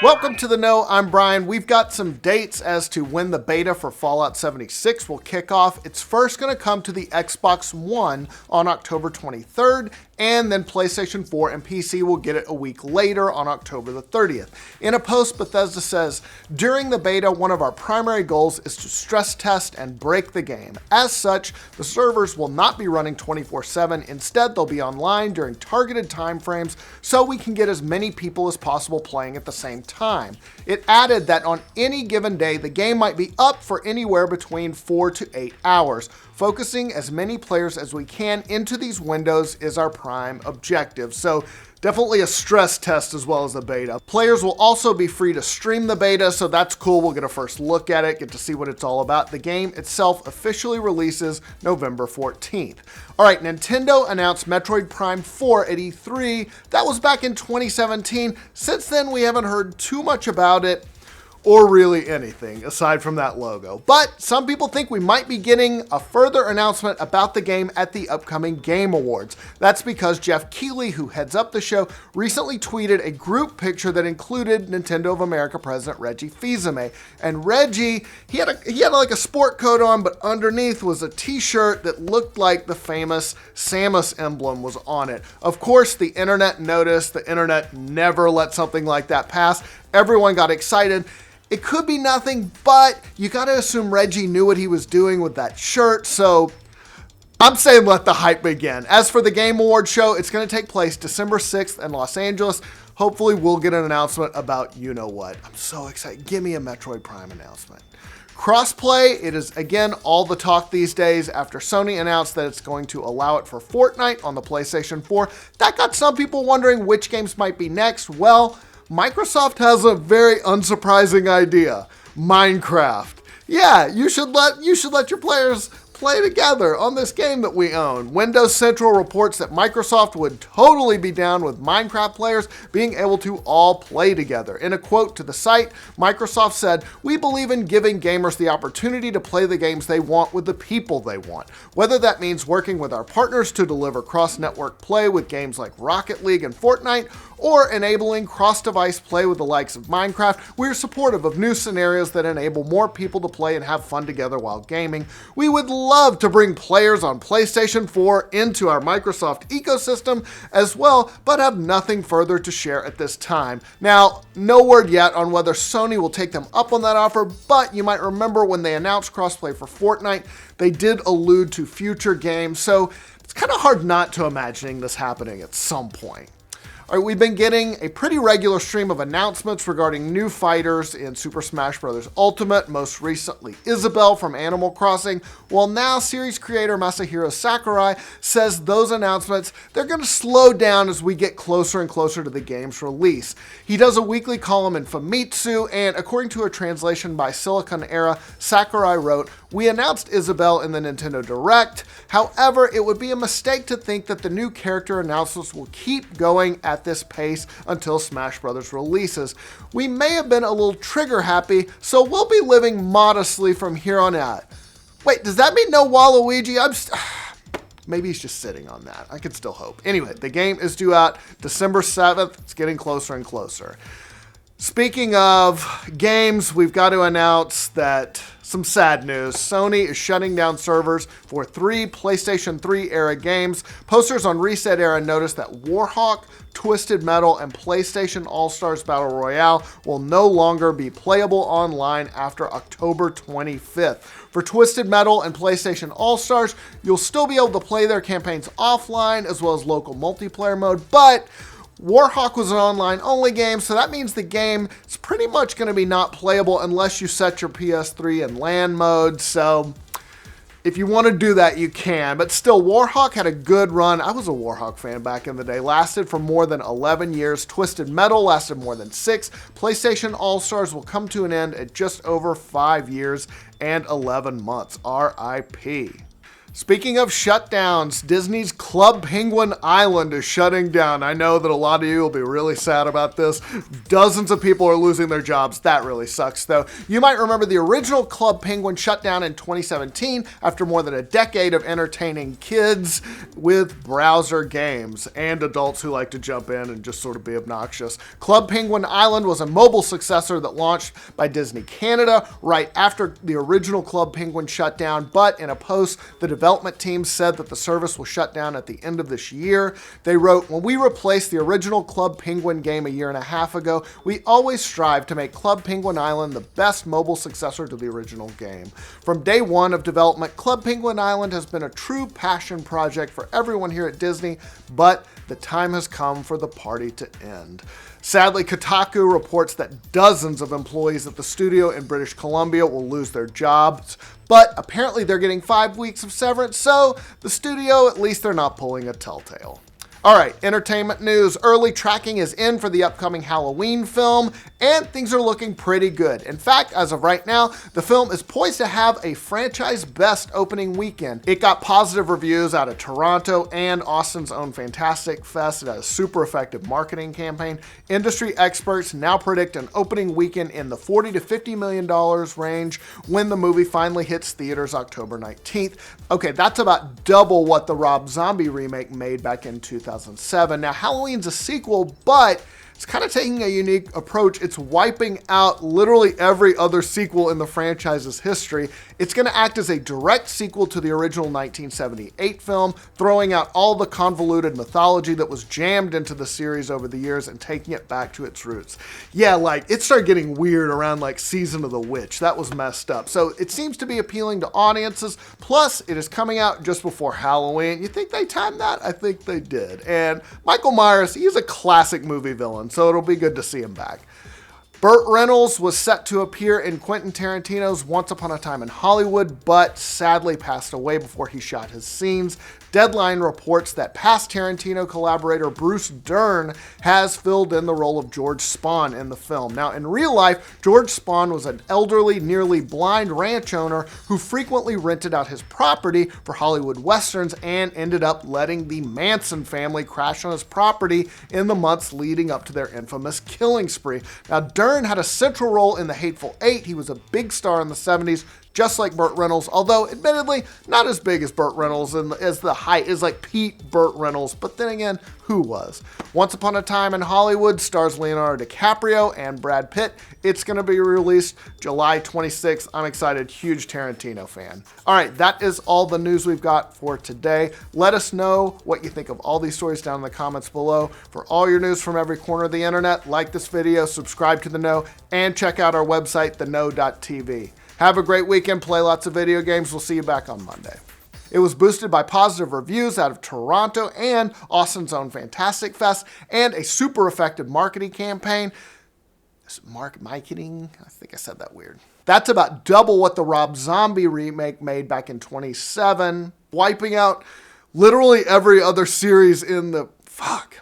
Welcome to The Know, I'm Brian. We've got some dates as to when the beta for Fallout 76 will kick off. It's first going to come to the Xbox One on October 23rd, and then PlayStation 4 and PC will get it a week later on October the 30th. In a post, Bethesda says, during the beta, one of our primary goals is to stress test and break the game. As such, the servers will not be running 24/7. Instead, they'll be online during targeted time frames so we can get as many people as possible playing at the same time. It added that on any given day, the game might be up for anywhere between 4 to 8 hours. Focusing as many players as we can into these windows is our prime objective. So definitely a stress test as well as the beta. Players will also be free to stream the beta, so that's cool. We'll get a first look at it, get to see what it's all about. The game itself officially releases November 14th. All right, Nintendo announced Metroid Prime 4 at E3. That was back in 2017. Since then, we haven't heard too much about it, or really anything aside from that logo. But some people think we might be getting a further announcement about the game at the upcoming Game Awards. That's because Jeff Keighley, who heads up the show, recently tweeted a group picture that included Nintendo of America President Reggie Fils-Aimé. And Reggie, he had like a sport coat on, but underneath was a t-shirt that looked like the famous Samus emblem was on it. Of course, the internet noticed. The internet never let something like that pass. Everyone got excited. It could be nothing, but you got to assume Reggie knew what he was doing with that shirt, so I'm saying let the hype begin. As for the Game Awards show, it's going to take place December 6th in Los Angeles. Hopefully we'll get an announcement about you-know-what. I'm so excited. Give me a Metroid Prime announcement. Crossplay, it is again all the talk these days after Sony announced that it's going to allow it for Fortnite on the PlayStation 4. That got some people wondering which games might be next. Well, Microsoft has a very unsurprising idea. Minecraft. Yeah, you should let your players play together on this game that we own. Windows Central reports that Microsoft would totally be down with Minecraft players being able to all play together. In a quote to the site, Microsoft said, "We believe in giving gamers the opportunity to play the games they want with the people they want. Whether that means working with our partners to deliver cross-network play with games like Rocket League and Fortnite, or enabling cross-device play with the likes of Minecraft, we're supportive of new scenarios that enable more people to play and have fun together while gaming. We would love to bring players on PlayStation 4 into our Microsoft ecosystem as well, but have nothing further to share at this time." Now, no word yet on whether Sony will take them up on that offer, but you might remember when they announced crossplay for Fortnite, they did allude to future games, so it's kind of hard not to imagining this happening at some point. All right, we've been getting a pretty regular stream of announcements regarding new fighters in Super Smash Bros. Ultimate, most recently Isabelle from Animal Crossing. Well, now series creator Masahiro Sakurai says those announcements, they're going to slow down as we get closer and closer to the game's release. He does a weekly column in Famitsu, and according to a translation by Silicon Era, Sakurai wrote, "We announced Isabelle in the Nintendo Direct. However, it would be a mistake to think that the new character announcements will keep going at this pace until Smash Bros. Releases. We may have been a little trigger happy, so we'll be living modestly from here on out." Wait, does that mean no Waluigi? Maybe he's just sitting on that. I could still hope. Anyway, the game is due out December 7th. It's getting closer and closer. Speaking of games, we've got to announce that some sad news. Sony is shutting down servers for 3 PlayStation 3 era games. Posters on Reset Era noticed that Warhawk, Twisted Metal, and PlayStation All-Stars Battle Royale will no longer be playable online after October 25th. For Twisted Metal and PlayStation All-Stars, you'll still be able to play their campaigns offline as well as local multiplayer mode, but Warhawk was an online-only game, so that means the game is pretty much going to be not playable unless you set your PS3 in LAN mode, so if you want to do that, you can. But still, Warhawk had a good run. I was a Warhawk fan back in the day. Lasted for more than 11 years. Twisted Metal lasted more than 6. PlayStation All-Stars will come to an end at just over 5 years and 11 months. RIP. Speaking of shutdowns, Disney's Club Penguin Island is shutting down. I know that a lot of you will be really sad about this. Dozens of people are losing their jobs. That really sucks, though. You might remember the original Club Penguin shut down in 2017 after more than a decade of entertaining kids with browser games and adults who like to jump in and just sort of be obnoxious. Club Penguin Island was a mobile successor that launched by Disney Canada right after the original Club Penguin shut down, but in a post, the development team said that the service will shut down at the end of this year. They wrote, "When we replaced the original Club Penguin game a year and a half ago, we always strive to make Club Penguin Island the best mobile successor to the original game. From day one of development, Club Penguin Island has been a true passion project for everyone here at Disney, but the time has come for the party to end." Sadly, Kotaku reports that dozens of employees at the studio in British Columbia will lose their jobs, but apparently they're getting 5 weeks of severance, so the studio, at least they're not pulling a telltale. All right, entertainment news. Early tracking is in for the upcoming Halloween film, and things are looking pretty good. In fact, as of right now, the film is poised to have a franchise best opening weekend. It got positive reviews out of Toronto and Austin's own Fantastic Fest. It had a super effective marketing campaign. Industry experts now predict an opening weekend in the $40 to $50 million range when the movie finally hits theaters October 19th. Okay, that's about double what the Rob Zombie remake made back in 2007. Now, Halloween's a sequel, but it's kind of taking a unique approach. It's wiping out literally every other sequel in the franchise's history. It's going to act as a direct sequel to the original 1978 film, throwing out all the convoluted mythology that was jammed into the series over the years and taking it back to its roots. Yeah, like, it started getting weird around like Season of the Witch. That was messed up. So it seems to be appealing to audiences. Plus, it is coming out just before Halloween. You think they timed that? I think they did. And Michael Myers, he's a classic movie villain, so it'll be good to see him back. Burt Reynolds was set to appear in Quentin Tarantino's Once Upon a Time in Hollywood, but sadly passed away before he shot his scenes. Deadline reports that past Tarantino collaborator Bruce Dern has filled in the role of George Spahn in the film. Now, in real life, George Spahn was an elderly, nearly blind ranch owner who frequently rented out his property for Hollywood westerns and ended up letting the Manson family crash on his property in the months leading up to their infamous killing spree. Now, Dern had a central role in The Hateful Eight. He was a big star in the 70s, just like Burt Reynolds, although admittedly not as big as Burt Reynolds and as the height is like Pete Burt Reynolds, but then again, who was? Once Upon a Time in Hollywood stars Leonardo DiCaprio and Brad Pitt. It's going to be released July 26th. I'm excited, huge Tarantino fan. All right, that is all the news we've got for today. Let us know what you think of all these stories down in the comments below. For all your news from every corner of the internet, like this video, subscribe to The Know, and check out our website, theknow.tv. Have a great weekend, play lots of video games. We'll see you back on Monday. It was boosted by positive reviews out of Toronto and Austin's own Fantastic Fest and a super effective marketing campaign. Marketing? I think I said that weird. That's about double what the Rob Zombie remake made back in 2007, wiping out literally every other series in the... Fuck.